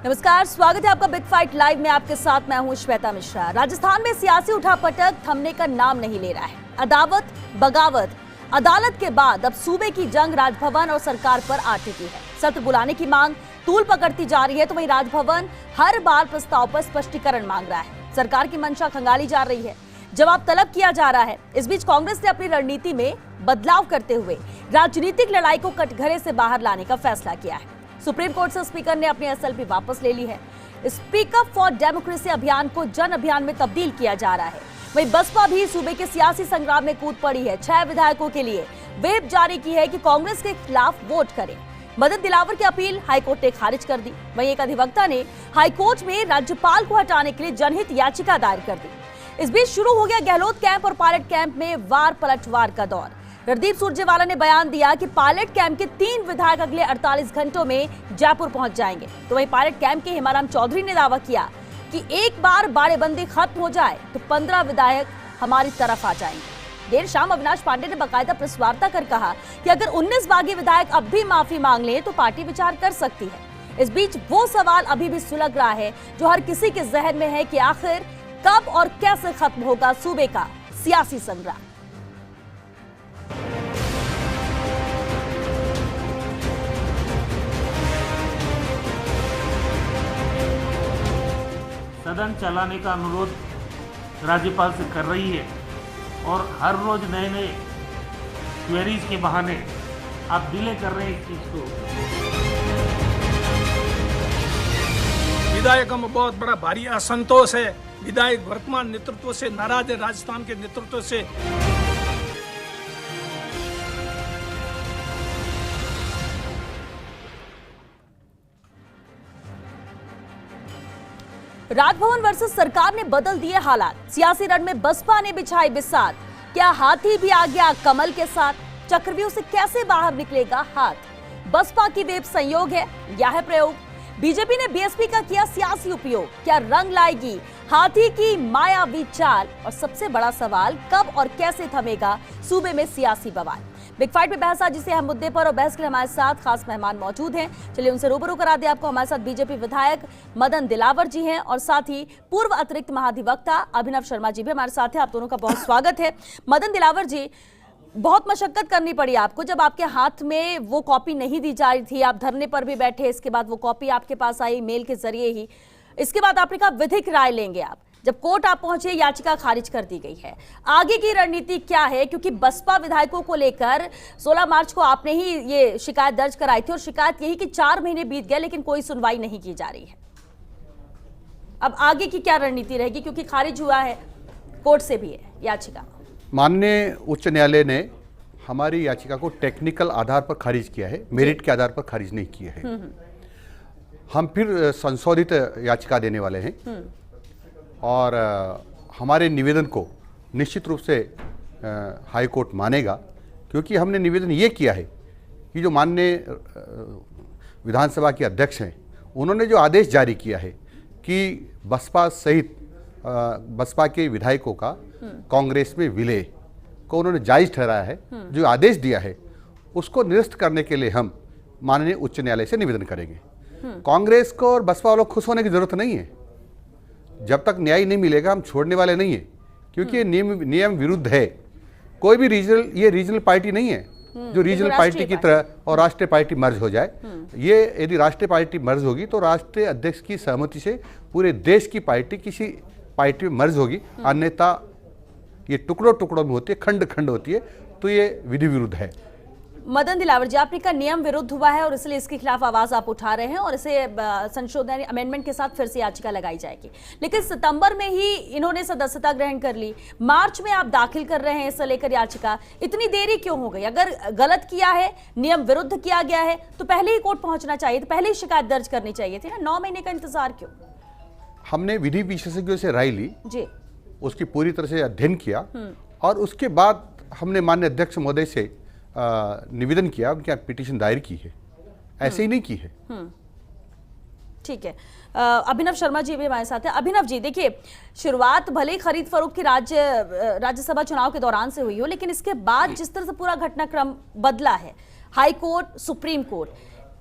नमस्कार, स्वागत है आपका बिग फाइट लाइव में। आपके साथ मैं हूं श्वेता मिश्रा। राजस्थान में सियासी उठापटक थमने का नाम नहीं ले रहा है। अदावत, बगावत, अदालत के बाद अब सूबे की जंग राजभवन और सरकार पर आ टिकी है। सत्र बुलाने की मांग तूल पकड़ती जा रही है, तो वहीं राजभवन हर बार प्रस्ताव पर स्पष्टीकरण मांग रहा है। सरकार की मंशा खंगाली जा रही है, जवाब तलब किया जा रहा है। इस बीच कांग्रेस ने अपनी रणनीति में बदलाव करते हुए राजनीतिक लड़ाई को कटघरे से बाहर लाने का फैसला किया है। सुप्रीम कोर्ट से स्पीकर ने अपनी एसएलपी वापस ले ली है। स्पीक अप फॉर डेमोक्रेसी अभियान को जन अभियान में तब्दील किया जा रहा है। वहीं बसपा भी सूबे के सियासी संग्राम में कूद पड़ी है। 6 विधायकों के लिए व्हिप जारी की है कि कांग्रेस के खिलाफ वोट करें। मदन दिलावर की अपील हाईकोर्ट ने खारिज कर दी। वहीं एक अधिवक्ता ने हाईकोर्ट में राज्यपाल को हटाने के लिए जनहित याचिका दायर कर दी। इस बीच शुरू हो गया गहलोत कैंप और पायलट कैंप में वार पलटवार का दौर। रणदीप सुरजेवाला ने बयान दिया कि पायलट कैंप के 3 विधायक अगले 48 घंटों में जयपुर पहुंच जाएंगे। तो वहीं पायलट कैंप के हिमाराम चौधरी ने दावा किया कि एक बार बाड़ेबंदी खत्म हो जाए तो 15 विधायक हमारी तरफ आ जाएंगे। देर शाम अविनाश पांडे ने बाकायदा प्रेस वार्ता कर कहा कि अगर 19 बागी विधायक अब भी माफी मांग लें तो पार्टी विचार कर सकती है। इस बीच वो सवाल अभी भी सुलग रहा है जो हर किसी के जहन में है कि आखिर कब और कैसे खत्म होगा सूबे का सियासी संग्राम। सदन चलाने का अनुरोध राज्यपाल से कर रही है और हर रोज नए नए क्वेरीज के बहाने आप डिले कर रहे हैं इस चीज को। विधायकों में बहुत बड़ा भारी असंतोष है। विधायक वर्तमान नेतृत्व से नाराज है, राजस्थान के नेतृत्व से। राजभवन वर्सेस सरकार ने बदल दिए हालात। सियासी रण में बसपा ने बिछाई बिसात। क्या हाथी भी आ गया कमल के साथ? चक्रव्यूह से कैसे बाहर निकलेगा हाथ? बसपा की वेब संयोग है या है प्रयोग? बीजेपी ने बीएसपी का किया सियासी उपयोग। क्या रंग लाएगी हाथी की मायावी चाल? और सबसे बड़ा सवाल, कब और कैसे थमेगा सूबे में सियासी बवाल? बिग फाइट में बहस आज इसे अहम मुद्दे पर, और बहस के लिए हमारे साथ खास मेहमान मौजूद हैं। चलिए उनसे रूबरू करा दे आपको। हमारे साथ बीजेपी विधायक मदन दिलावर जी हैं और साथ ही पूर्व अतिरिक्त महाधिवक्ता अभिनव शर्मा जी भी हमारे साथ हैं। आप दोनों का बहुत स्वागत है। मदन दिलावर जी, बहुत मशक्कत करनी पड़ी आपको जब आपके हाथ में वो कॉपी नहीं दी जा रही थी। आप धरने पर भी बैठे, इसके बाद वो कॉपी आपके पास आई मेल के जरिए ही। इसके बाद आपने कहा विधिक राय लेंगे आप। जब कोर्ट आप पहुंचे, याचिका खारिज कर दी गई है। आगे की रणनीति क्या है? क्योंकि बसपा विधायकों को लेकर 16 मार्च को आपने ही ये शिकायत दर्ज कराई थी और शिकायत यही कि 4 महीने बीत गए लेकिन कोई सुनवाई नहीं की जा रही है। अब आगे की क्या रणनीति रहेगी, क्योंकि खारिज हुआ है, कोर्ट से भी है याचिका। माननीय उच्च न्यायालय ने हमारी याचिका को टेक्निकल आधार पर खारिज किया है, मेरिट के आधार पर खारिज नहीं किया है। हम फिर संशोधित याचिका देने वाले हैं और हमारे निवेदन को निश्चित रूप से हाई कोर्ट मानेगा, क्योंकि हमने निवेदन ये किया है कि जो माननीय विधानसभा के अध्यक्ष हैं, उन्होंने जो आदेश जारी किया है कि बसपा सहित बसपा के विधायकों का कांग्रेस में विलय को उन्होंने जायज ठहराया है, जो आदेश दिया है उसको निरस्त करने के लिए हम माननीय उच्च न्यायालय से निवेदन करेंगे। कांग्रेस को और बसपा वालों को खुश होने की जरूरत नहीं है। जब तक न्याय नहीं मिलेगा हम छोड़ने वाले नहीं है, क्योंकि ये नियम विरुद्ध है। कोई भी रीजनल पार्टी नहीं है जो रीजनल पार्टी की तरह और राष्ट्रीय पार्टी मर्ज हो जाए। ये यदि राष्ट्रीय पार्टी मर्ज होगी तो राष्ट्रीय अध्यक्ष की सहमति से पूरे देश की पार्टी किसी पार्टी में मर्ज होगी, अन्यथा ये टुकड़ों टुकड़ों में होती है, खंड खंड होती है, तो ये विधि विरुद्ध है। मदन दिलावर जी, आपने कहा नियम विरुद्ध हुआ है और इसलिए इसके खिलाफ आवाज आप उठा रहे हैं और इसे संशोधन अमेंडमेंट के साथ फिर से याचिका लगाई जाएगी। लेकिन सितंबर में ही इन्होंने सदस्यता ग्रहण कर ली, मार्च में आप दाखिल कर रहे हैं इसे लेकर याचिका। इतनी देरी क्यों हो गई? अगर गलत किया है, नियम विरुद्ध किया गया है तो पहले ही कोर्ट पहुंचना चाहिए था, पहले ही शिकायत दर्ज करनी चाहिए थी ना। 9 महीने का इंतजार क्यों? हमने विधि विशेषज्ञों से राय ली जी, उसकी पूरी तरह से अध्ययन किया और उसके बाद हमने माननीय अध्यक्ष महोदय से निवेदन किया, उनकी पिटीशन दायर की है, ऐसे ही नहीं की है। ठीक है। अभिनव शर्मा जी भी हमारे साथ हैं। अभिनव जी, देखिए, शुरुआत भले ही खरीद फरोख्त की राज्यसभा चुनाव के दौरान से हुई हो, लेकिन इसके बाद जिस तरह से पूरा घटनाक्रम बदला है, high court, supreme court,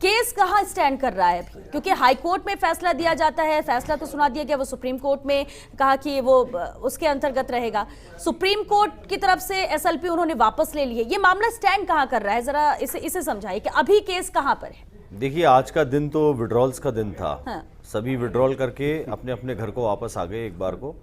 case कहाँ स्टैंड कर रहा है अभी? क्योंकि हाई कोर्ट में फैसला दिया जाता है, फैसला तो सुना दिया गया, वो सुप्रीम कोर्ट में कहा कि वो उसके अंतर्गत रहेगा। सुप्रीम कोर्ट की तरफ से एसएलपी उन्होंने वापस ले लिए। ये मामला स्टैंड कहाँ कर रहा है, जरा इसे समझाइए कि अभी केस कहाँ पर है? देखिए, आज का दिन तो विड्रॉल्स का दिन था। हाँ। सभी विड्रॉल करके अपने अपने घर को वापस आ गए एक बार को,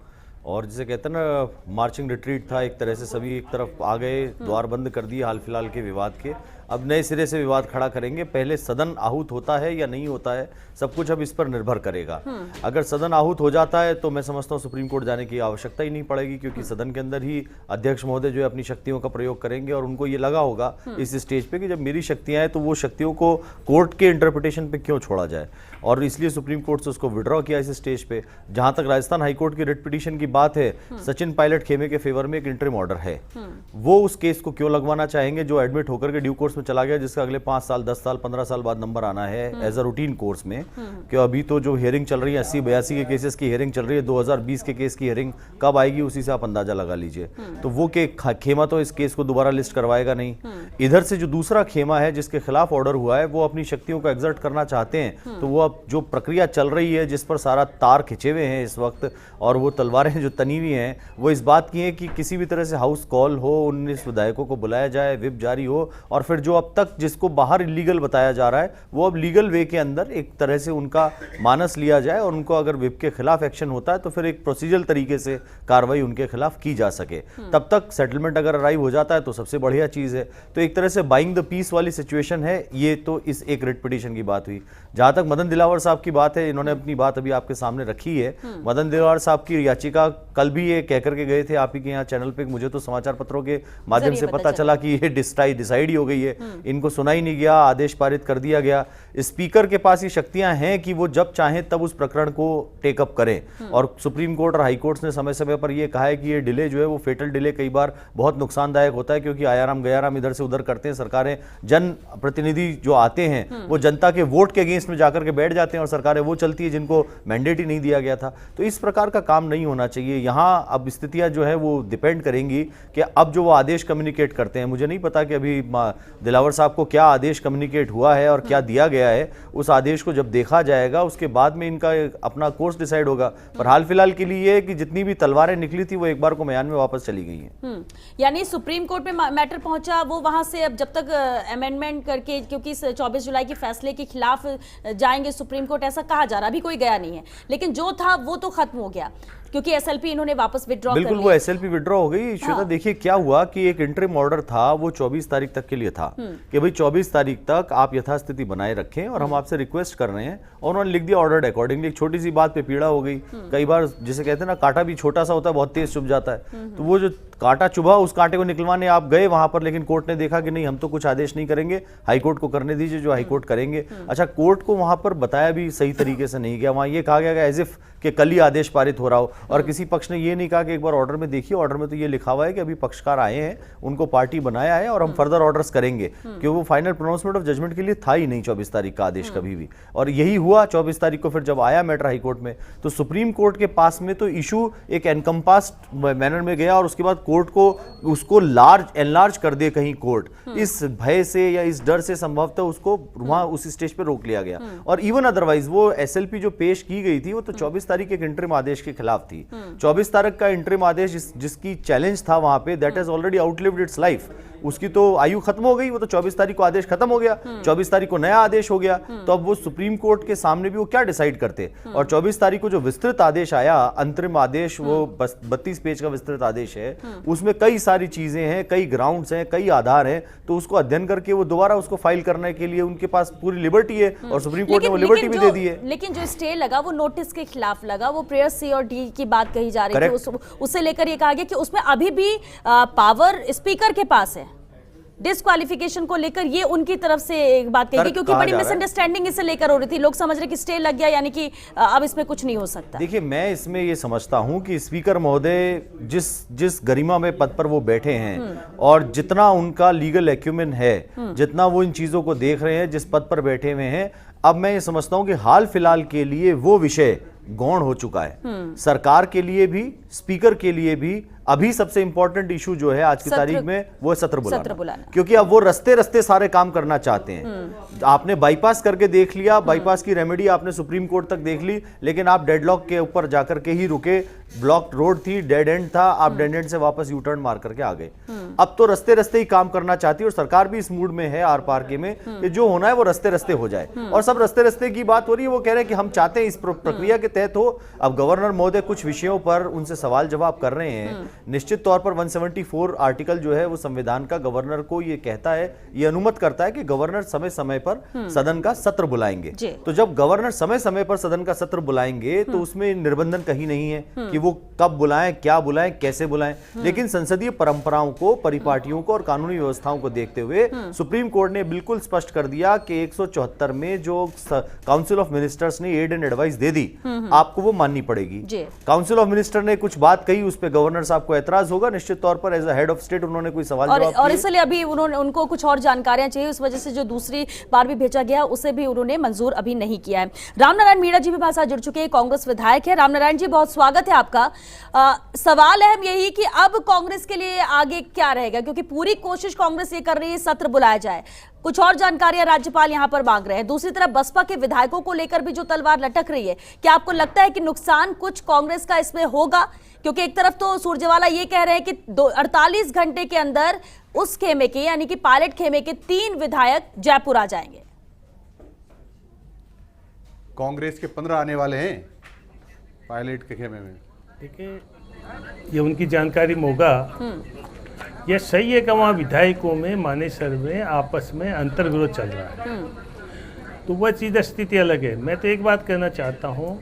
और जिसे कहते हैं ना मार्चिंग रिट्रीट था एक तरह से, सभी एक तरफ आ गए, द्वार बंद कर दिए हाल फिलहाल के विवाद के। अब नए सिरे से विवाद खड़ा करेंगे। पहले सदन आहूत होता है या नहीं होता है, सब कुछ अब इस पर निर्भर करेगा। अगर सदन आहूत हो जाता है तो मैं समझता हूँ सुप्रीम कोर्ट जाने की आवश्यकता ही नहीं पड़ेगी, क्योंकि सदन के अंदर ही अध्यक्ष महोदय जो है अपनी शक्तियों का प्रयोग करेंगे, और उनको ये लगा होगा इस स्टेज पे कि जब मेरी शक्तियां हैं तो वो शक्तियों को कोर्ट के इंटरप्रिटेशन पे क्यों छोड़ा जाए, और इसलिए सुप्रीम कोर्ट से उसको विड्रॉ किया इस स्टेज पे। जहां तक राजस्थान हाईकोर्ट की रिट पिटीशन की बात है, सचिन पायलट खेमे के फेवर में एक इंटरिम ऑर्डर है, वो उस केस को क्यों लगवाना चाहेंगे जो एडमिट होकर के ड्यू कोर्स में चला गया, जिसका अगले 5 साल 10 साल 15 साल बाद नंबर आना है एज अ रूटीन कोर्स में। कि अभी तो जो हियरिंग चल रही है 80-82 के केसेस की हियरिंग चल रही है, 2020 के केस की हियरिंग कब आएगी उसी से आप अंदाजा लगा लीजिए। तो वो खेमा तो इस केस को दोबारा लिस्ट करवाएगा नहीं। इधर से जो दूसरा खेमा है जिसके खिलाफ ऑर्डर हुआ है, वो अपनी शक्तियों को एग्जर्ट करना चाहते हैं, तो वो अब जो प्रक्रिया चल रही है जिस पर सारा तार खिंचे हुए हैं इस वक्त, और वो तलवारें जो तनी हुई हैं, वो इस बात की है कि किसी भी तरह से हाउस कॉल हो, 19 विधायकों को बुलाया जाए, विप जारी हो, और फिर जो अब तक जिसको बाहर इलीगल बताया जा रहा है वो अब लीगल वे के अंदर एक तरह से उनका मानस लिया जाए, और उनको अगर विप के खिलाफ एक्शन होता है तो फिर एक प्रोसीजरल तरीके से कार्रवाई उनके खिलाफ की जा सके। तब तक सेटलमेंट अगर अराइव हो जाता है तो सबसे बढ़िया चीज है। तो एक तरह से बाइंग द पीस वाली सिचुएशन है ये। तो इस एक रिट पिटीशन की बात हुई। जहां तक मदन दिलावर साहब की बात है, इन्होंने अपनी बात अभी आपके सामने रखी है। मदन दिलावर साहब की याचिका कल भी ये कहकर के गए थे आप ही के यहाँ चैनल पे, मुझे तो समाचार पत्रों के माध्यम से पता चला कि ये डिसाइड ही हो गई है, इनको सुना ही नहीं गया, आदेश पारित कर दिया गया। स्पीकर के पास ये शक्तियां हैं कि वो जब चाहें तब उस प्रकरण को टेकअप करें, और सुप्रीम कोर्ट और हाई कोर्ट ने समय समय पर ये कहा है कि ये डिले जो है वो फेटल डिले कई बार बहुत नुकसानदायक होता है, क्योंकि आयाराम गयाराम इधर से उधर करते हैं सरकारें। जन प्रतिनिधि जो आते हैं वो जनता के वोट के अगेंस्ट में जाकर के बैठ जाते हैं, और सरकारें वो चलती है जिनको मैंडेट ही नहीं दिया गया था। तो इस प्रकार का काम नहीं होना चाहिए। यहाँ अब स्थितियां जो है वो डिपेंड करेंगी कि अब जो वो आदेश कम्युनिकेट करते हैं, मुझे नहीं पता कि अभी दिलावर साहब को क्या आदेश कम्युनिकेट हुआ है और क्या दिया गया है। उस आदेश को जब देखा जाएगा उसके बाद में इनका अपना कोर्स डिसाइड होगा। पर हाल फिलहाल के लिए ये है कि जितनी भी तलवारें निकली थी वो एक बार को म्यान में वापस चली गई हैं। यानी सुप्रीम कोर्ट में मैटर पहुंचा, वो वहां से अब जब तक अमेंडमेंट करके, क्योंकि 24 जुलाई के फैसले के खिलाफ जाएंगे सुप्रीम कोर्ट, ऐसा कहा जा रहा, अभी कोई गया नहीं है, लेकिन जो था वो तो खत्म हो गया क्योंकि एसएलपी इन्होंने वापस विड्रॉ कर लिया। बिल्कुल, वो एसएलपी विड्रॉ हो गई। श्वेता, देखिए क्या हुआ कि एक इंटरिम ऑर्डर था, वो 24 तारीख तक के लिए था कि भाई 24 तारीख तक आप यथास्थिति बनाए रखें और हम आपसे रिक्वेस्ट कर रहे हैं, और उन्होंने लिख दिया ऑर्डर अकॉर्डिंगली। एक छोटी सी बात पे पीड़ा हो गई। कई बार जिसे कहते हैं ना, कांटा भी छोटा सा होता है, बहुत तेज चुभ जाता है, तो वो जो कांटा चुभा उस कांटे को निकलवाने आप गए वहां पर, लेकिन कोर्ट ने देखा कि नहीं, हम तो कुछ आदेश नहीं करेंगे, हाईकोर्ट को करने दीजिए जो हाईकोर्ट करेंगे। अच्छा, कोर्ट को वहां पर बताया भी सही तरीके से नहीं गया। वहां ये कहा गया एज इफ कि कल ही आदेश पारित हो रहा हो, और किसी पक्ष ने ये नहीं कहा कि एक बार ऑर्डर में देखिए, ऑर्डर में तो ये लिखा हुआ है कि अभी पक्षकार आए हैं, उनको पार्टी बनाया है और हम फर्दर ऑर्डर्स करेंगे, क्योंकि वो फाइनल प्रोनाउंसमेंट ऑफ जजमेंट के लिए था ही नहीं 24 तारीख का आदेश कभी भी। और यही हुआ 24 तारीख को। फिर जब आया मैटर हाईकोर्ट में, तो सुप्रीम कोर्ट के पास में तो इशू एक एनकम्पास्ड मैनर में गया, और उसके बाद कोर्ट को उसको एनलार्ज कर दे कहीं कोर्ट, इस भय से या इस डर से संभवतः उसको वहां उस स्टेज पे रोक लिया गया। और इवन अदरवाइज वो एसएलपी जो पेश की गई थी वो तो 24 तारीख एक इंटरिम आदेश के खिलाफ थी। 24 तारीख का इंटरिम आदेश जिसकी चैलेंज था वहां पे, that has already outlived it's life, उसकी तो आयु खत्म हो गई। वो तो 24 तारीख को आदेश खत्म हो गया, 24 तारीख को नया आदेश हो गया। तो अब वो सुप्रीम कोर्ट के सामने भी वो क्या डिसाइड करते। और 24 तारीख को जो विस्तृत आदेश आया, अंतरिम आदेश, वो 32 पेज का विस्तृत आदेश है, उसमें कई सारी चीजें हैं, कई ग्राउंड्स हैं, कई आधार हैं, तो उसको अध्ययन करके वो दोबारा उसको फाइल करने के लिए उनके पास पूरी लिबर्टी है, और सुप्रीम कोर्ट ने वो लिबर्टी भी दे दी है। लेकिन जो स्टे लगा वो नोटिस के खिलाफ लगा, वो प्रेयर सी और डी की बात कही जा रही थी, उससे लेकर ये कहा गया कि उसमें अभी भी पावर स्पीकर के पास है। डिस्क्वालिफिकेशन को लेकर ये उनकी तरफ से एक बात कही, क्योंकि बड़ी मिसअंडरस्टैंडिंग इसे लेकर हो रही थी। लोग समझ रहे कि स्टे लग गया, यानी कि अब इसमें कुछ नहीं हो सकता। देखिए, मैं इसमें ये समझता हूं कि स्पीकर महोदय जिस गरिमा में पद पर वो बैठे हैं, और जितना उनका लीगल एक्यूमेन है, जितना वो इन चीजों को देख रहे हैं, जिस पद पर बैठे हुए हैं, अब मैं ये समझता हूं कि हाल फिलहाल के लिए वो विषय गौण हो चुका है। सरकार के लिए भी, स्पीकर के लिए भी, अभी सबसे इंपॉर्टेंट इशू जो है आज की तारीख में वो है सत्र बुलाना। बुलाना, क्योंकि अब वो रस्ते रस्ते सारे काम करना चाहते हैं। आपने बाईपास करके देख लिया, बाईपास की रेमेडी आपने सुप्रीम कोर्ट तक देख ली, लेकिन आप डेडलॉक के ऊपर जाकर के ही रुके। ब्लॉक रोड थी, डेड एंड था, आप डेड एंड से वापस यू टर्न मार करके आ गए। अब तो रस्ते रस्ते ही काम करना चाहती है और सरकार भी इस मूड में है आर पार के में कि जो होना है वो रस्ते रस्ते हो जाए। और सब रस्ते रस्ते की बात हो रही है, वो कह रहे हैं कि हम चाहते हैं इस प्रक्रिया के तहत हो। अब गवर्नर महोदय कुछ विषयों पर उनसे सवाल जवाब कर रहे हैं। निश्चित तौर पर 174 आर्टिकल जो है वो संविधान का गवर्नर को ये कहता है, ये अनुमत करता है कि गवर्नर समय समय पर सदन का सत्र बुलाएंगे। तो जब गवर्नर समय समय पर सदन का सत्र बुलाएंगे तो उसमें निर्बंधन कहीं नहीं है कि वो कब बुलाएं, क्या बुलाएं, कैसे बुलाएं। लेकिन संसदीय परंपराओं को, परिपाटियों को और कानूनी व्यवस्थाओं को देखते हुए सुप्रीम कोर्ट ने बिल्कुल स्पष्ट कर दिया कि 174 में जो काउंसिल ऑफ मिनिस्टर्स ने एड एंड एडवाइस दे दी, आपको वो माननी पड़ेगी। काउंसिल ऑफ मिनिस्टर ने कुछ बात कही, उस पर गवर्नर साहब को एतराज होगा। निश्चित तौर पर as a head of state उन्होंने कोई सवाल जवाब और इसलिए अभी उनको कुछ और जानकारियां चाहिए, उस वजह से जो दूसरी बार भी भेजा गया उसे भी उन्होंने मंजूर अभी नहीं किया है। रामनारायण मीणा जी भी हमारे साथ जुड़ चुके हैं, कांग्रेस विधायक है। रामनारायण जी, बहुत स्वागत है आपका। सवाल है यही कि अब कांग्रेस के लिए आगे क्या रहेगा, क्योंकि पूरी कोशिश कांग्रेस ये कर रही है सत्र बुलाया जाए, कुछ और जानकारियां राज्यपाल यहां पर मांग रहे हैं। दूसरी तरफ बसपा के विधायकों को लेकर भी जो तलवार लटक रही है, क्या आपको लगता है कि नुकसान कुछ कांग्रेस का इसमें होगा? क्योंकि एक तरफ तो सुरजेवाला ये कह रहे हैं कि 48 घंटे के अंदर उस खेमे के, यानी कि पायलट खेमे के 3 विधायक जयपुर आ जाएंगे। कांग्रेस के 15 आने वाले हैं पायलट के खेमे में। देखिए, ये उनकी जानकारी में होगा। यह सही है कि वहाँ विधायकों में, मानेसर में आपस में अंतर्विरोध चल रहा है, तो वह चीज़ स्थिति अलग है। मैं तो एक बात कहना चाहता हूँ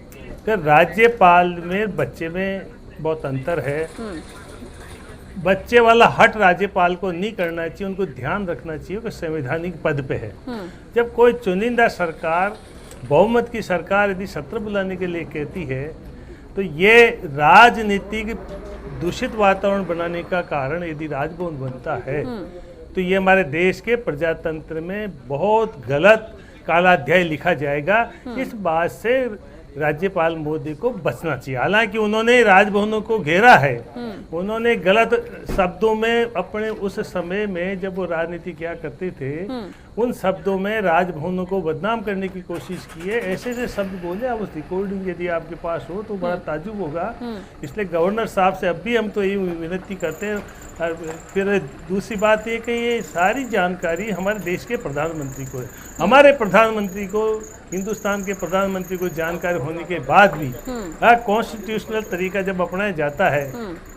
कि राज्यपाल में बच्चे में बहुत अंतर है। बच्चे वाला हट राज्यपाल को नहीं करना चाहिए, उनको ध्यान रखना चाहिए कि संवैधानिक पद पे है। जब कोई चुनिंदा सरकार, बहुमत की सरकार यदि सत्र बुलाने के लिए कहती है, तो ये राजनीतिक दूषित वातावरण बनाने का कारण यदि राजभवन बनता है, तो ये हमारे देश के प्रजातंत्र में बहुत गलत काला अध्याय लिखा जाएगा। इस बात से राज्यपाल मोदी को बचना चाहिए। हालांकि उन्होंने राजभवनों को घेरा है, उन्होंने गलत शब्दों में अपने उस समय में जब वो राजनीति किया करते थे, उन शब्दों में राजभवनों को बदनाम करने की कोशिश की है। ऐसे ऐसे शब्द बोले, अब उस रिकॉर्डिंग यदि आपके पास हो तो बड़ा ताजुब होगा। इसलिए गवर्नर साहब से अब भी हम तो यही विनती करते हैं। और फिर दूसरी बात ये कि ये सारी जानकारी हमारे देश के प्रधानमंत्री को है। हमारे प्रधानमंत्री को, हिंदुस्तान के प्रधानमंत्री को जानकारी होने के बाद भी कॉन्स्टिट्यूशनल तरीका जब अपनाया जाता है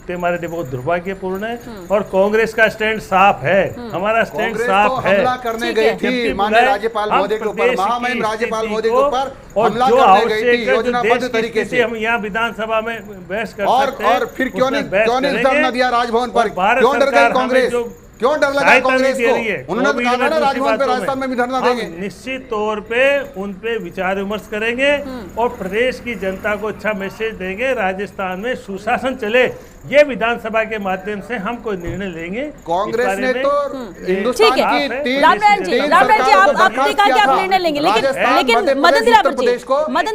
तो हमारे लिए बहुत दुर्भाग्यपूर्ण है। और कांग्रेस का स्टैंड साफ है, हमारा स्टैंड साफ है। हमला करने गई थी माननीय राज्यपाल महोदय के ऊपर, महामहिम राज्यपाल महोदय के ऊपर हमला करने गई थी योजनाबद्ध तरीके से। हम यहाँ विधानसभा में बहस कर सकते हैं, और फिर क्यों नहीं धरना दिया राजभवन पर? क्यों डर गई कांग्रेस? क्यों डर लगा कांग्रेस को? उन्होंने कहा ना राजभवन पे, राजस्थान में भी धरना देंगे। निश्चित तौर पे उन पे विचार विमर्श करेंगे और प्रदेश की जनता को अच्छा मैसेज देंगे। राजस्थान में सुशासन चले, ये विधानसभा के माध्यम से हम कोई निर्णय लेंगे। कांग्रेस ने तो हिंदुस्तान की रामनारायण जी आपने कहा कि आप निर्णय लेंगे, लेकिन मदन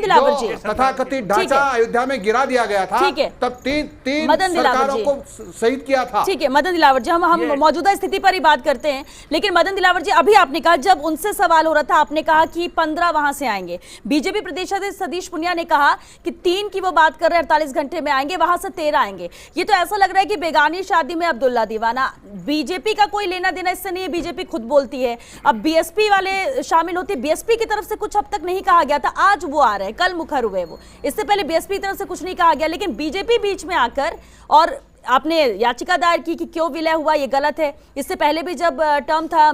दिलावर जी तथाकथित ढांचा अयोध्या में गिरा दिया गया था, तब 3 सरकारों को शहीद किया था। ठीक है मदन दिलावर जी, हम मौजूदा स्थिति पर ही बात करते हैं। लेकिन मदन दिलावर जी, अभी आपने कहा, जब उनसे सवाल हो रहा था, आपने कहा कि 15 वहां से आएंगे। बीजेपी प्रदेश अध्यक्ष सतीश पुनिया ने कहा कि 3 की वो बात कर रहे हैं, 48 घंटे में आएंगे, वहां से 13 आएंगे। ये तो ऐसा लग रहा है कि बेगानी शादी में अब्दुल्ला दीवाना। बीजेपी का कोई लेना देना इससे नहीं है, बीजेपी खुद बोलती है। अब बीएसपी वाले शामिल होते, बीएसपी की तरफ से कुछ अब तक नहीं कहा गया था, आज वो आ रहे हैं, कल मुखर हुए वो। इससे पहले बीएसपी की तरफ से कुछ नहीं कहा गया, लेकिन बीजेपी बीच में आकर, और आपने याचिका दायर की कि क्यों विलय हुआ, ये गलत है। इससे पहले भी जब टर्म था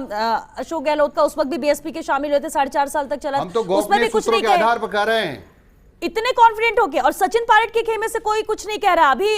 अशोक गहलोत का, उस वक्त भी बीएसपी के शामिल हुए थे, 4.5 साल तक चला, उसमें भी कुछ नहीं आधार पर कह रहे हैं, इतने कॉन्फिडेंट होके। और सचिन पायलट के खेमे से कोई कुछ नहीं कह रहा। अभी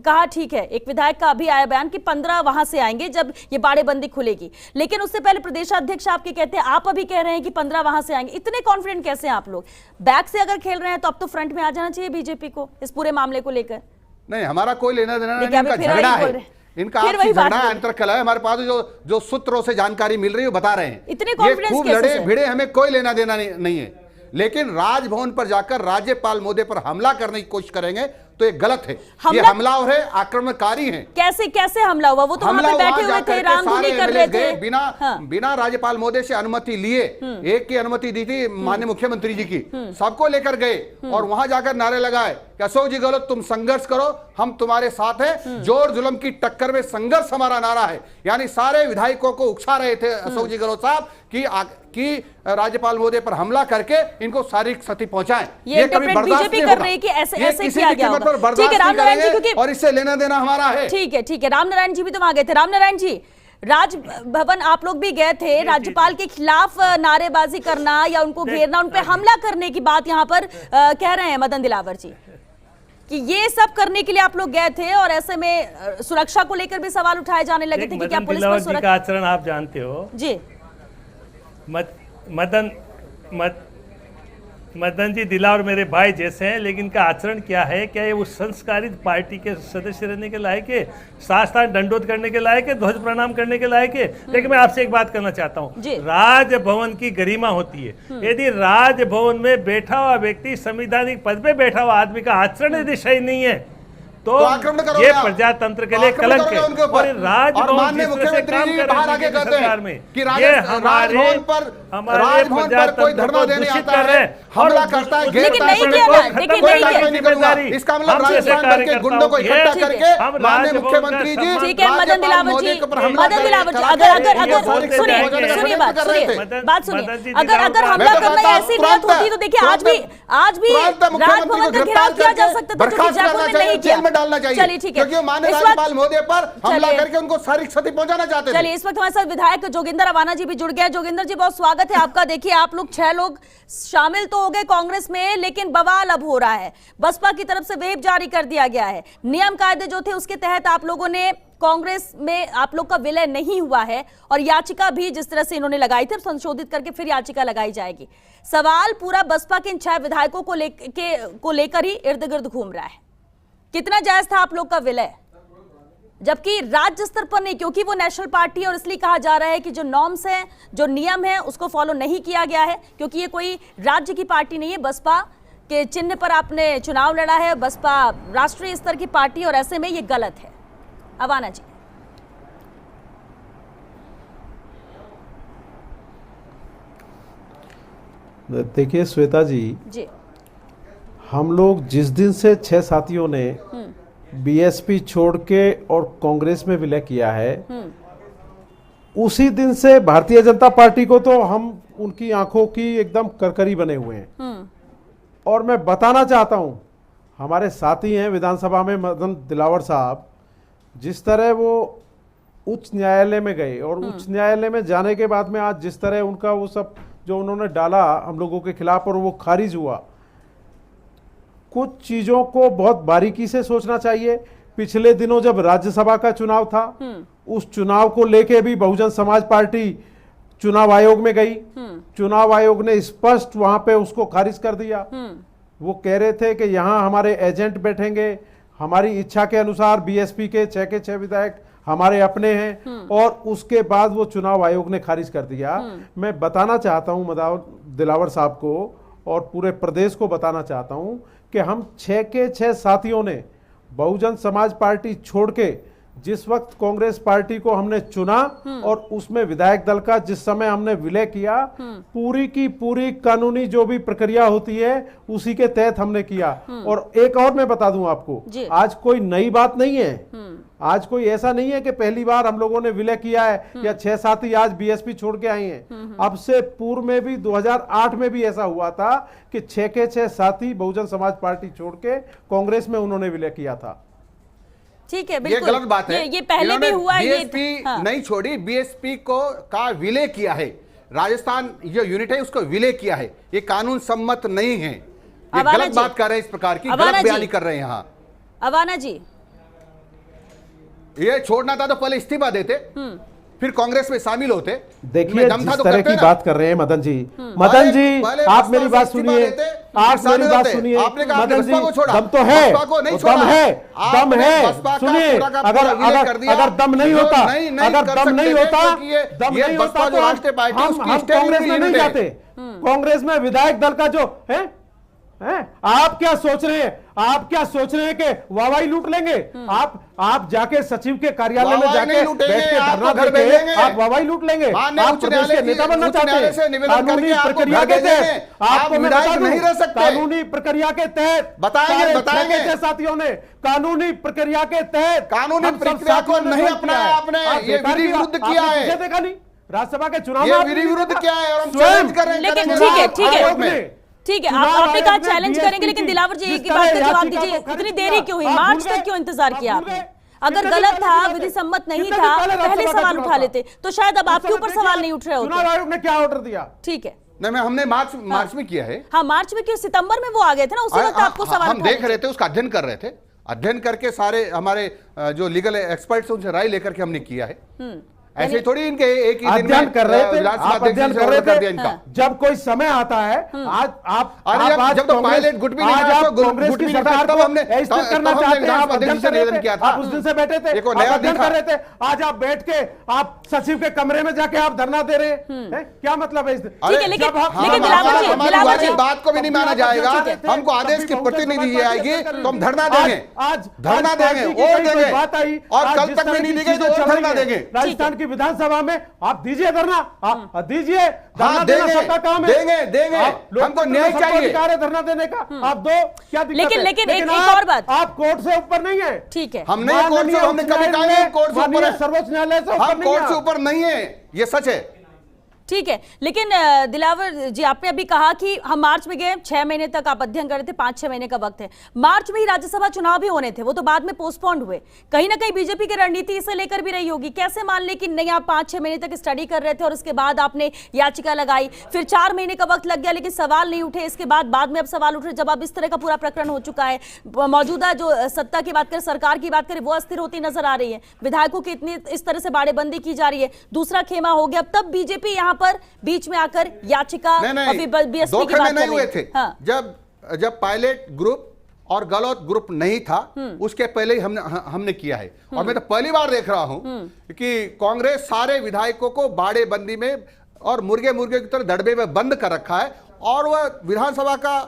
कहा ठीक है, एक विधायक का अभी आया बयान कि 15 वहां से आएंगे जब ये बाड़ेबंदी खुलेगी, लेकिन उससे पहले प्रदेश अध्यक्ष आपके कहते हैं, आप अभी कह रहे हैं कि 15 वहां से आएंगे। इतने कॉन्फिडेंट कैसे आप लोग? बैक से अगर खेल रहे हैं तो अब तो फ्रंट में आ जाना चाहिए बीजेपी को इस पूरे मामले को लेकर। नहीं, हमारा कोई लेना देना नहीं, इनका झगड़ा है, इनका आपसी झगड़ा है, अंतरकलह है। हमारे पास जो सूत्रों से जानकारी मिल रही है बता रहे हैं, इतने कॉन्फिडेंस खूब लड़े भिड़े, हमें कोई लेना देना नहीं है। लेकिन राजभवन पर जाकर राज्यपाल महोदय पर हमला करने की कोशिश करेंगे तो ये गलत है। ये हमला- हमलावर है, आक्रमणकारी है। कैसे कैसे हमला हुआ? वो तो वहां पे हमला बैठे वहां हुए जाकर थे, के रामधुनी सारे कर रहे MLA गए, थे। बिना हाँ। बिना राज्यपाल महोदय से अनुमति लिए, एक की अनुमति दी थी माननीय मुख्यमंत्री जी की, सबको लेकर गए और वहां जाकर नारे लगाए कि अशोक जी गहलोत तुम संघर्ष करो, हम तुम्हारे साथ हैं, जोर जुल्म की टक्कर में संघर्ष हमारा नारा है। यानी सारे विधायकों को उकसा रहे थे अशोक जी गहलोत साहब कि राज्यपाल महोदय पर हमला करके इनको शारीरिक क्षति पहुंचाएं। ये कभी इंटरप्रेट बर्दाश्त बीजेपी नहीं कर होगा। रही है कि ऐसे ये ऐसे किसी किया भी गया कीमत होगा। पर बर्दाश्त ठीक है नहीं रामनारायण जी, करेंगे क्योंकि और इससे लेना देना हमारा है। ठीक है रामनारायण जी भी तो वहां गए थे। रामनारायण जी, राजभवन आप लोग भी गए थे, राज्यपाल के खिलाफ नारेबाजी करना या उनको घेरना, उन पे हमला करने की बात यहाँ पर कह रहे हैं मदन दिलावर जी कि ये सब करने के लिए आप लोग गए थे और ऐसे में सुरक्षा को लेकर भी सवाल उठाए जाने लगे थे कि क्या पुलिस पर जी का आचरण आप जानते हो जी। मदन जी दिलावर मेरे भाई जैसे हैं, लेकिन इनका आचरण क्या है? क्या ये उस संस्कारित पार्टी के सदस्य रहने के लायक है? शास्त्रांग दंडोत करने के लायक है? ध्वज प्रणाम करने के लायक है? लेकिन मैं आपसे एक बात करना चाहता हूँ, राजभवन की गरिमा होती है। यदि राजभवन में बैठा हुआ व्यक्ति, संवैधानिक पद पे बैठा हुआ आदमी का आचरण यदि सही नहीं है तो ये प्रजातंत्र के लिए कलंक है। और राजभवन जिस तरह से काम कर रहे हैं सरकार में, ये हमारे प्रजातंत्र को दूषित कर रहे हैं। हमला करता है, लेकिन नहीं किया ना, देखिए नहीं किया। इसका मतलब राजस्थान के गुंडों को इकट्ठा करके माननीय मुख्यमंत्री जी, ठीक है मदन दिलावर जी, अगर सुनिए बात सुनिए, अगर हमला करना ऐसी नियत होती तो देखिए आज भी राजभवन का घेराव किया जा सकता था, जो जयपुर में नहीं किया। डालना चाहिए। चलिए ठीक है, क्योंकि माननीय राज्यपाल महोदय पर हमला करके उनको शारीरिक क्षति पहुंचाना चाहते थे। चलिए इस वक्त हमारे साथ विधायक जोगिंदर अवाना जी भी जुड़ गए। जोगिंदर जी बहुत स्वागत है आपका। देखिए आप लोग 6 लोग शामिल तो हो गए कांग्रेस में, लेकिन बवाल अब हो रहा है। बसपा की तरफ से व्हिप जारी कर दिया गया है। नियम कायदे जो थे उसके तहत आप लोगों ने कांग्रेस में आप लोग का विलय नहीं हुआ है और याचिका भी जिस तरह से इन्होंने लगाई थी संशोधित करके फिर याचिका लगाई जाएगी। सवाल पूरा बसपा के इन 6 विधायकों को लेकर ही इर्द गिर्द घूम रहा है। कितना जायज था आप लोग का विलय, जबकि राज्य स्तर पर नहीं, क्योंकि वो नेशनल पार्टी है और इसलिए कहा जा रहा है कि जो नॉर्म्स हैं, जो नियम है, उसको फॉलो नहीं किया गया है, क्योंकि ये कोई राज्य की पार्टी नहीं है। बसपा के चिन्ह पर आपने चुनाव लड़ा है, बसपा राष्ट्रीय स्तर की पार्टी और ऐसे में ये गलत है। अवाना जी देखिए श्वेता जी, हम लोग जिस दिन से 6 साथियों ने बीएसपी छोड़ के और कांग्रेस में विलय किया है, उसी दिन से भारतीय जनता पार्टी को तो हम उनकी आंखों की एकदम करकरी बने हुए हैं। और मैं बताना चाहता हूं, हमारे साथी हैं विधानसभा में मदन दिलावर साहब, जिस तरह वो उच्च न्यायालय में गए और उच्च न्यायालय में जाने के बाद में आज जिस तरह उनका वो सब जो उन्होंने डाला हम लोगों के खिलाफ और वो खारिज हुआ, कुछ चीजों को बहुत बारीकी से सोचना चाहिए। पिछले दिनों जब राज्यसभा का चुनाव था, उस चुनाव को लेके भी बहुजन समाज पार्टी चुनाव आयोग में गई। चुनाव आयोग ने स्पष्ट वहां पे उसको खारिज कर दिया। वो कह रहे थे कि यहाँ हमारे एजेंट बैठेंगे, हमारी इच्छा के अनुसार बीएसपी के 6 के 6 विधायक हमारे अपने हैं, और उसके बाद वो चुनाव आयोग ने खारिज कर दिया। मैं बताना चाहता हूं मदन दिलावर साहब को और पूरे प्रदेश को बताना चाहता हूं कि हम 6 के 6 साथियों ने बहुजन समाज पार्टी छोड़ के जिस वक्त कांग्रेस पार्टी को हमने चुना और उसमें विधायक दल का जिस समय हमने विलय किया, पूरी की पूरी कानूनी जो भी प्रक्रिया होती है उसी के तहत हमने किया। और एक और मैं बता दूं आपको, आज कोई नई बात नहीं है। आज कोई ऐसा नहीं है कि पहली बार हम लोगों ने विलय किया है या 6 साथी आज बीएसपी छोड़ के आए हैं। अब से पूर्व में भी 2008 में भी ऐसा हुआ था कि 6 के 6 साथी बहुजन समाज पार्टी छोड़ के कांग्रेस में उन्होंने विलय किया था। ठीक है, बिल्कुल ये गलत बात है। ये पहले भी हुआ, बीएसपी नहीं छोड़ी, बीएसपी को का विलय किया है। राजस्थान जो यूनिट है उसको विलय किया है, ये कानून सम्मत नहीं है। ये गलत बात कर रहे हैं, इस प्रकार की गलत बयानी कर रहे हैं। यहाँ अवाना जी, ये छोड़ना था तो पहले इस्तीफा देते, फिर कांग्रेस में शामिल होते। देखिए जिस तरह की बात कर रहे हैं मदन जी, मदन जी आप मेरी बात सुनिए, आप मेरी बात सुनिए। मदन जी दम तो है, दम है, दम है। सुनिए, अगर दम नहीं होता, अगर दम नहीं होता तो हम कांग्रेस में नहीं जाते। कांग्रेस में विधायक दल का जो है, आप क्या सोच रहे हैं? आप क्या सोच रहे हैं कि वाहवाही लूट लेंगे? आप जाके सचिव के कार्यालय में वाहवाही जाके नहीं लूटेंगे, बैठ के आपको धरना घर देके भेजेंगे। आप वाहवाही लूट लेंगे? माननीय आप उच्च प्रदेश के न्यायालय नेता बनना उच्च चाहते न्यायालय से हैं? निवेदन कानूनी करके आपको प्रक्रिया घर के भेजेंगे। तहत आप आपको मैं विधायक बता दूं, नहीं रह सकते। कानूनी प्रक्रिया के तहत बताएंगे, सारे बताएंगे। छह साथियों ने कानूनी प्रक्रिया के तहत कानूनी हम सब प्रक्रिया को साथियों ने नहीं विरोध किया अपनाया है। आपने, आप ये बेकार विधि की विरुद्ध आपने किया है। पीछे देखा नहीं? राज्यसभा के चुनाव ये में आपने विधि विरुद्ध देखा? क्या है और हम स्वयं- चैलेंज कर रहे हैं, लेकिन करेंगे ठीक है, आयोग ठीक है। में। ठीक है, चुनाव आपने कहा आयोग ने चैलेंज BSP करेंगे, लेकिन की दिलावर जी एक जिस ही बात तरह का जवाब याचिका दीजिए, को खारिज इतनी किया, देरी क्यों हुई? आप मार्च भूल गए? तक क्यों इंतजार आप किया भूल आपने? गए? अगर कितने गलत दिन था, पहले विधि सम्मत नहीं कितने था, दिन पहले पहले राज्यसभा सवाल चुनाव उठा था? लेते, तो शायद अब आपके ऊपर देखिए, सवाल नहीं उठ रहे चुनाव होते। आयोग ने क्या ऑर्डर दिया? ठीक है, नहीं, हमने मार्च में किया है। हाँ मार्च में क्यों? सितंबर में वो आ गए थे ना, उसी वक्त आपको सवाल हम उठाने देख रहे थे, उसका अध्ययन कर रहे थे, अध्ययन करके सारे हमारे जो लीगल एक्सपर्ट्स उनसे राय लेकर के हमने किया है। ऐसे थोड़ी इनके एक ही दिन अध्ययन में कर रहे थे, विधानसभा आप अध्यक्ष अध्ययन से कर रहे ऑर्डर कर थे। दिया इनका। जब कोई समय आता है, आज आप अरे आज जब तो कांग्रेस- पायलट गुट भी नहीं आज था, आप तो कांग्रेस गुट की भी नहीं था, सरकार तब को हमने स्थिर करना हमने चाहते हैं, आप विधानसभा अध्ययन अध्यक्ष से कर रहे निवेदन थे, किया था। आप उस दिन से बैठे थे, ये कोई आप नया अध्ययन दिन था। कर रहे थे, आज आप बैठ के आप सचिव के कमरे में जाके आप धरना दे रहे हैं? क्या मतलब है इस? ठीक है, लेकिन जब आप- लेकिन हम- दिलावर जी, हमारी दिलावर हमारी जी, बात को भी नहीं माना जाएगा, हमको आदेश की प्रतिनिधि दी जाएगी तो हम धरना देंगे, आज धरना देंगे, और देंगे, बात आई और आज कल जिस तक तरह भी नहीं की दी गई तो चीजें और चल धरना रही है, देंगे। राजस्थान की विधानसभा में आप दीजिए धरना, दीजिए धरना हाँ, देना देंगे, सबका काम है। देंगे। आप लोकतंत्र हमको में न्याय सबको चाहिए। अधिकार है धरना देने का, आप दो, क्या दिक्कत लेकिन- है? लेकिन एक आप- और बात। आप कोर्ट से ऊपर नहीं है। ठीक है, हमने कोर्ट से माननीय हमने उच्च कभी कहा न्यायालय नहीं कोर्ट से ऊपर माननीय है। सर्वोच्च न्यायालय से ऊपर हम नहीं कोर्ट है से आप। ऊपर नहीं है, ये सच है। ठीक है, लेकिन दिलावर जी आपने अभी कहा कि हम मार्च में गए, 6 महीने तक आप अध्ययन कर रहे थे, 5-6 महीने का वक्त है। मार्च में ही राज्यसभा चुनाव भी होने थे, वो तो बाद में पोस्टपोन्ड हुए। कहीं ना कहीं बीजेपी की रणनीति इसे लेकर भी रही होगी। कैसे मान ले कि नहीं, आप 5-6 महीने तक स्टडी कर रहे थे और उसके बाद आपने याचिका लगाई, फिर 4 महीने का वक्त लग गया लेकिन सवाल नहीं उठे, इसके बाद में अब सवाल उठ रहे जब अब इस तरह का पूरा प्रकरण हो चुका है। मौजूदा जो सत्ता की बात करें, सरकार की बात करें, वो अस्थिर होती नजर आ रही है, विधायकों की इतनी इस तरह से बाड़ेबंदी की जा रही है, दूसरा खेमा हो गया, तब बीजेपी यहाँ पर बीच में आकर याचिका नहीं, BSP दो की बात खंडे कर नहीं रही हुए है। थे। हाँ। जब पायलट ग्रुप और गलौत ग्रुप नहीं था, उसके पहले ही हमने किया है। और मैं तो पहली बार देख रहा हूं कि कांग्रेस सारे विधायकों को बाड़ेबंदी में और मुर्गे की तरह दड़बे में बंद कर रखा है और वह विधानसभा का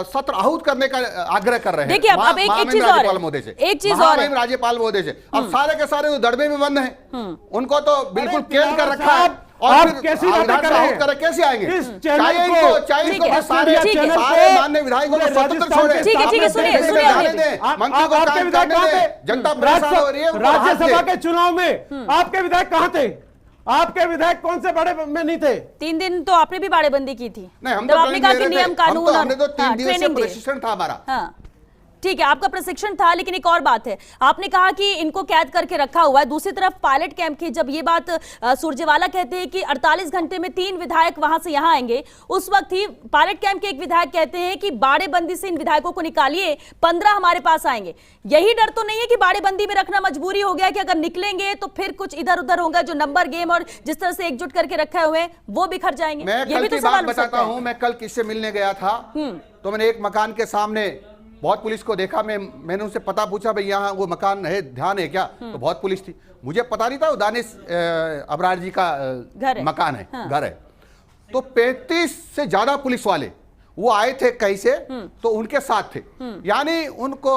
सत्र आहूत करने का आग्रह कर रहे हैं। देखिए, अब एक चीज और है, राज्यपाल महोदय से, एक चीज और है। राज्यपाल महोदय से अब सारे के सारे दड़बे में बंद हैं, उनको तो बिल्कुल कैद कर रखा है। और आप फिर कैसी बातें विधानसभा कर रहे आहूत हैं? करे कैसे आएंगे? इस चैनल चाहिए को- इनको चाहिए ठीक इनको है, कि सारे ठीक है। सारे माननीय विधायकों को स्वतंत्र राजस्थान छोड़े। के ठीक है, सुनिए, सामने सुनिए, जाने सुनिए। दें, मंत्री को आपके काम विधायक करने कहाँ दें, थे? जनता परेशान हो रही है, उनको राहत राज्यसभा दें। के चुनाव में आपके विधायक कहाँ थे? आपके विधायक कौन से बड़े में नहीं थे? 3 दिन तो आपने भी बाड़ेबंदी की थी। नहीं, हम जब तो आपने कहा कि ट्रेनिंग ले रहे नियम थे। कानून और हमने तो 3 दिवसीय ट्रेनिंग दी। प्रशिक्षण था हमारा। हाँ, ठीक है, आपका प्रशिक्षण था, लेकिन एक और बात है, आपने कहा कि इनको कैद करके रखा हुआ है। दूसरी तरफ पायलट कैंप की जब ये बात सुरजेवाला कहते हैं कि 48 घंटे में 3 विधायक वहां से यहां आएंगे, उस वक्त ही पायलट कैंप के एक विधायक कहते हैं कि बाड़ेबंदी से इन विधायकों को निकालिए, 15 हमारे पास आएंगे। यही डर तो नहीं है कि बाड़ेबंदी में रखना मजबूरी हो गया कि अगर निकलेंगे तो फिर कुछ इधर उधर होगा, जो नंबर गेम और जिस तरह से एकजुट करके रखे हुए हैं वो बिखर जाएंगे? मैं ये कल भी की तो बात सवाल उठ बताता सकता है। हूं। मैं कल किससे मिलने गया था, तो मैंने एक मकान के सामने बहुत पुलिस को देखा। मैंने उनसे पता पूछा, भाई यहाँ वो मकान है, ध्यान है क्या? तो बहुत पुलिस थी। मुझे पता नहीं था वो दानिश अबरार जी का घर है। मकान है, हाँ। घर है। तो 35 से ज्यादा पुलिस वाले वो आए थे कहीं से, तो उनके साथ थे। यानी उनको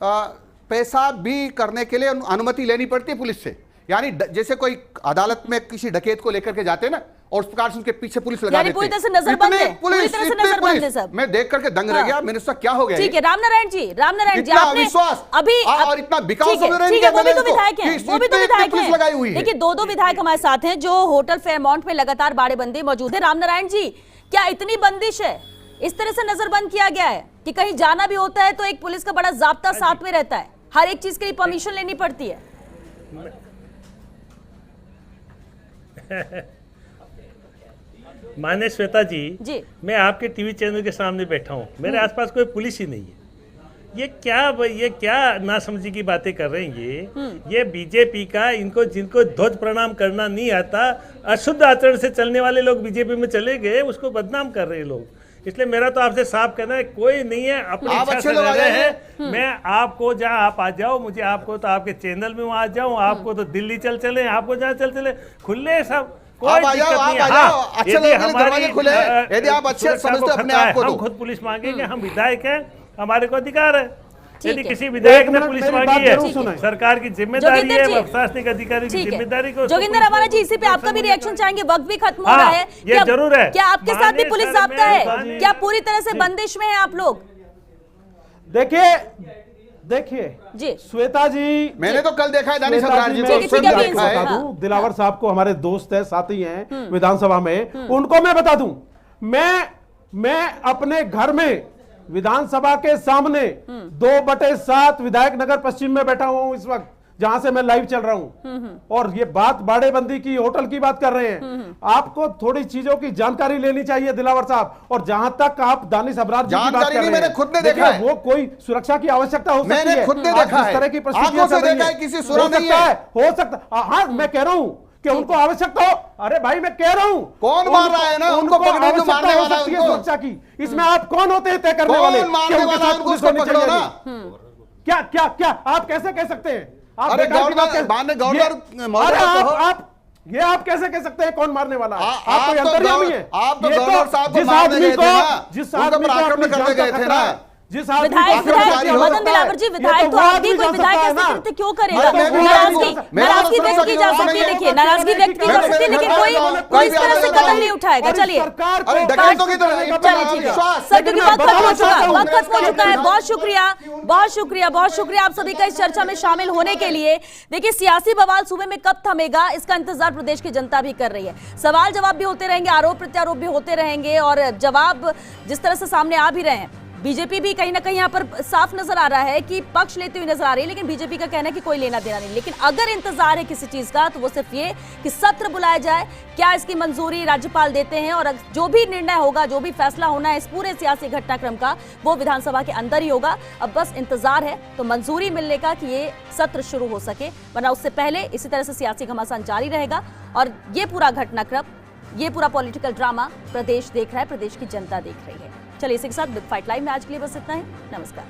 पेशाब भी करने के लिए अनुमति लेनी पड़ती है पुलिस से। यानी जैसे कोई अदालत में किसी डकैत को लेकर के जाते हैं ना, और उस प्रकार से उसके पीछे पुलिस लगा यानी देते पूरी हैं। तरह से नजरबंद है, इतने पूरी पुलिस, तरह से इतने नजरबंद है पुलिस। सब। मैं देख करके दंग रह गया, मैंने सोचा क्या हो गया? ठीक है, रामनारायण जी इतना आपने विश्वास अभी और इतना बिकाऊ ठीक है, सोवरेन ठीक है, वो भी किया तो विधायक हैं, कि वो भी तो इतनी विधायक पुलिस लगाई हुई हैं। है। देखिए, 2 विधायक हमारे साथ हैं जो होटल फेयरमाउंट में लगातार बाड़ेबंदी मौजूद है। रामनारायण जी, क्या इतनी बंदिश है, इस तरह से नजरबंद किया गया है कि कहीं जाना भी होता है तो एक पुलिस का बड़ा जाब्ता साथ में रहता है, हर एक चीज के लिए परमिशन लेनी पड़ती है? माने श्वेता जी, जी। मैं आपके टीवी चैनल के सामने बैठा हूँ, मेरे आसपास कोई पुलिस ही नहीं है। ये क्या नासमझी की बातें कर रहे हैं ये बीजेपी का, जिनको ध्वज प्रणाम करना नहीं आता, अशुद्ध आचरण से चलने वाले लोग बीजेपी में चले गए, उसको बदनाम कर रहे हैं लोग। इसलिए मेरा तो आपसे साफ कहना है, कोई नहीं है, अपनी आप इच्छा अच्छे से लोग रह आ रहे जाइए। हैं। मैं आपको जहाँ आप आ जाओ, मुझे आपको तो आपके चैनल में वहाँ आ जाऊँ, आपको तो दिल्ली चले, आपको जहाँ चले खुले सब, कोई आप आ दिक्कत जाओ, नहीं आप है। आ जाओ, हाँ, अच्छे यदि लोगों के लिए हमारी, दरवाजे खुले हैं। यदि आप अच्छे सुरक्षा समझते को हो अपने खतरा आप को है, तो। हम खुद पुलिस मांगेंगे, हम विधायक हैं, हमारे को अधिकार है। ठीक यदि है। किसी विधायक ने एक पुलिस मिनट, मेरी मांगी बात जरूर है, सुनें। सरकार की जिम्मेदारी जोगिंदर है, जी। प्रशासनिक अधिकारी की ठीक है जिम्मेदारी को जोगिंदर रवाना जी, इसी पे आपका भी रिएक्शन चाहेंगे, वक्त भी खत्म हो हाँ, रहा है। ये क्या- जरूर है। क्या आपके साथ भी माने पुलिस सर, जाब्ता है? मेहरबानी- क्या पूरी तरह से बंदिश में है आप लोग? देखिए जी श्वेता जी, मैंने तो कल देखा है दानिश श्वेता अब्रार जी, जी मैं को, ठीक है, स्वयं ठीक है, देखा अभी है। बता दूं, दिलावर साहब को, हमारे दोस्त है, साथी हैं विधानसभा में, उनको मैं बता दूं, मैं अपने घर में विधानसभा के सामने 2/7 विधायक नगर पश्चिम में बैठा हुआ हूं इस वक्त, जहां से मैं लाइव चल रहा हूं, और ये बात बाड़ेबंदी की, होटल की बात कर रहे हैं। आपको थोड़ी चीजों की जानकारी लेनी चाहिए दिलावर साहब। और जहां तक आप दानिश अब्रार जी की बात जानकारी कर नहीं, रहे हैं, मैंने खुद ने देखिए, देखा है। वो कोई सुरक्षा की आवश्यकता हो सकती मैंने है, खुद ने आज देखा जिस है। तरह की परिस्थितियां आंखों से चल रही देखा है, हैं, किसी सुरा हो नहीं सकता है। हो सकता, हाँ मैं कह रहा हूं कि उनको आवश्यकता हो, अरे भाई मैं कह रहा हूं, कौन मार रहा है ना? उनको पकड़ो, जो आवश्यकता मारने हो वाला है सकती है उनको। सुरक्षा की। इसमें आप कौन होते हैं तय करने कौन वाले मारने कि उनके वाला है, साथ उनको पुलिस होनी पकड़ो चाहिए ना। नहीं? क्या आप कैसे कह सकते हैं? आप अरे बेकार की बात गवर्नर, माननीय ये- गवर्नर महोदय अरे को कहो। आप कैसे कह सकते हैं कौन मारने वाला है? आप कोई तो अंतर्यामी है? आप तो ये गवर्नर साहब को जिस मारने आदमी गए थे ना, जिस उनको आदमी को पराक्रम अपनी करने जान का गए थे खतरा ना। है, जिस आदमी को विधायक अपनी जान का विधायक खतरा मदन है, बिलावर जी, ये तो विधायक तो वो आदमी आदमी कोई बन विधायक सकता है ऐसे ना। कृत्य क्यों करेगा? मैं भी नाराजगी मेरा नाराजगी तो व्यक्त की जा सुरक्षा सकती है, की देखिए बात नाराजगी नहीं व्यक्त की जा है। सकती है, लेकिन मैं कोई तो कोई इस मैं तरह से तो कदम नहीं उठाएगा। और चलिए सरकार को अरे डकैतों की तरह ये चलिए ठीक है सर, क्योंकि वक्त खत्म हो चुका है, वक्त खत्म हो चुका है। बहुत शुक्रिया, बहुत शुक्रिया, बहुत शुक्रिया आप सभी का इस चर्चा में शामिल होने के लिए। देखिए सियासी बवाल सूबे में कब थमेगा, इसका इंतजार प्रदेश की जनता भी कर रही है। सवाल जवाब भी होते रहेंगे, आरोप प्रत्यारोप भी होते रहेंगे, और जवाब जिस तरह से सामने आ भी रहे हैं, बीजेपी भी कहीं ना कहीं यहाँ पर साफ नजर आ रहा है कि पक्ष लेती हुई नजर आ रही है, लेकिन बीजेपी का कहना है कि कोई लेना देना नहीं। लेकिन अगर इंतजार है किसी चीज का तो वो सिर्फ ये कि सत्र बुलाया जाए, क्या इसकी मंजूरी राज्यपाल देते हैं, और जो भी निर्णय होगा, जो भी फैसला होना है इस पूरे सियासी घटनाक्रम का, वो विधानसभा के अंदर ही होगा। अब बस इंतजार है तो मंजूरी मिलने का कि ये सत्र शुरू हो सके, वरना उससे पहले इसी तरह से सियासी घमासान जारी रहेगा। और ये पूरा घटनाक्रम, ये पूरा पॉलिटिकल ड्रामा प्रदेश देख रहा है, प्रदेश की जनता देख रही है। चलिए इसी के साथ बिग फाइट लाइव में आज के लिए बस इतना ही। नमस्कार।